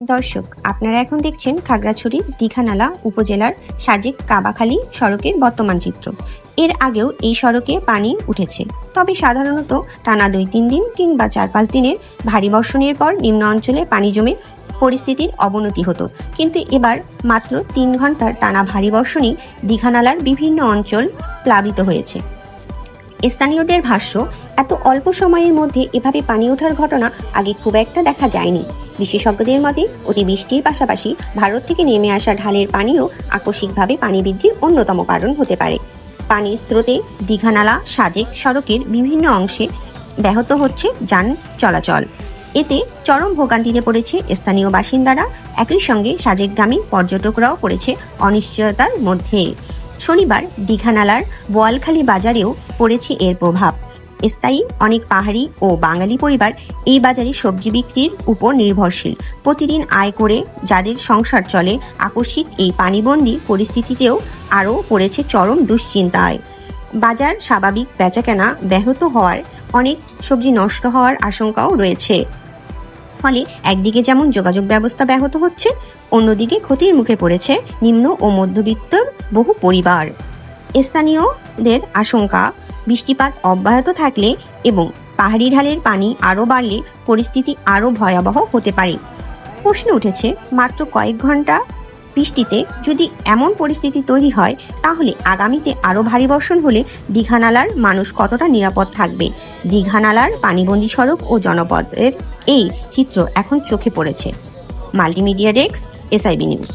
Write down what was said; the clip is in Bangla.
দর্শক, আপনারা এখন দেখছেন খাগড়াছড়ির দীঘানালা উপজেলার সাজেক কাবাখালী সড়কের বর্তমান চিত্র। এর আগেও এই সড়কে পানি উঠেছে, তবে সাধারণত টানা 2-3 দিন কিংবা 4-5 দিনের ভারী বর্ষণের পর নিম্ন অঞ্চলে পানি জমে পরিস্থিতির অবনতি হতো, কিন্তু এবার মাত্র 3 ঘন্টার টানা ভারী বর্ষণেই দীঘানালার বিভিন্ন অঞ্চল প্লাবিত হয়েছে। স্থানীয়দের ভাষ্য, এত অল্প সময়ের মধ্যে এভাবে পানি ওঠার ঘটনা আগে খুব একটা দেখা যায়নি। বিশেষজ্ঞদের মতে, অতিবৃষ্টির পাশাপাশি ভারত থেকে নেমে আসা ঢালের পানিও আকস্মিকভাবে পানি বৃদ্ধির অন্যতম কারণ হতে পারে। পানির স্রোতে দীঘানালা সাজেক সড়কের বিভিন্ন অংশে ব্যাহত হচ্ছে যান চলাচল। এতে চরম ভোগান্তিতে পড়েছে স্থানীয় বাসিন্দারা, একই সঙ্গে সাজেকগামী পর্যটকরাও পড়েছে অনিশ্চয়তার মধ্যে। শনিবার দীঘানালার বোয়ালখালী বাজারেও পড়েছে এর প্রভাব। স্থায়ী অনেক পাহাড়ি ও বাঙালি পরিবার এই বাজারে সবজি বিক্রির উপর নির্ভরশীল। প্রতিদিন আয় করে যাদের সংসার চলে, আকস্মিক এই পানিবন্দী পরিস্থিতিতেও আরও পড়েছে চরম দুশ্চিন্তায়। বাজার স্বাভাবিক বেচাকেনা ব্যাহত হওয়ার, অনেক সবজি নষ্ট হওয়ার আশঙ্কাও রয়েছে। ফলে একদিকে যেমন যোগাযোগ ব্যবস্থা ব্যাহত হচ্ছে, অন্যদিকে ক্ষতির মুখে পড়েছে নিম্ন ও মধ্যবিত্তর বহু পরিবার। স্থানীয়দের আশঙ্কা, বৃষ্টিপাত অব্যাহত থাকলে এবং পাহাড়ি ঢালের পানি আরও বাড়লে পরিস্থিতি আরও ভয়াবহ হতে পারে। প্রশ্ন উঠেছে, মাত্র কয়েক ঘন্টা বৃষ্টিতে যদি এমন পরিস্থিতি তৈরি হয়, তাহলে আগামীতে আরও ভারী বর্ষণ হলে দীঘানালার মানুষ কতটা নিরাপদ থাকবে? দীঘানালার পানিবন্দী সড়ক ও জনপদের এই চিত্র এখন চোখে পড়েছে। Multimedia desk, SIB news.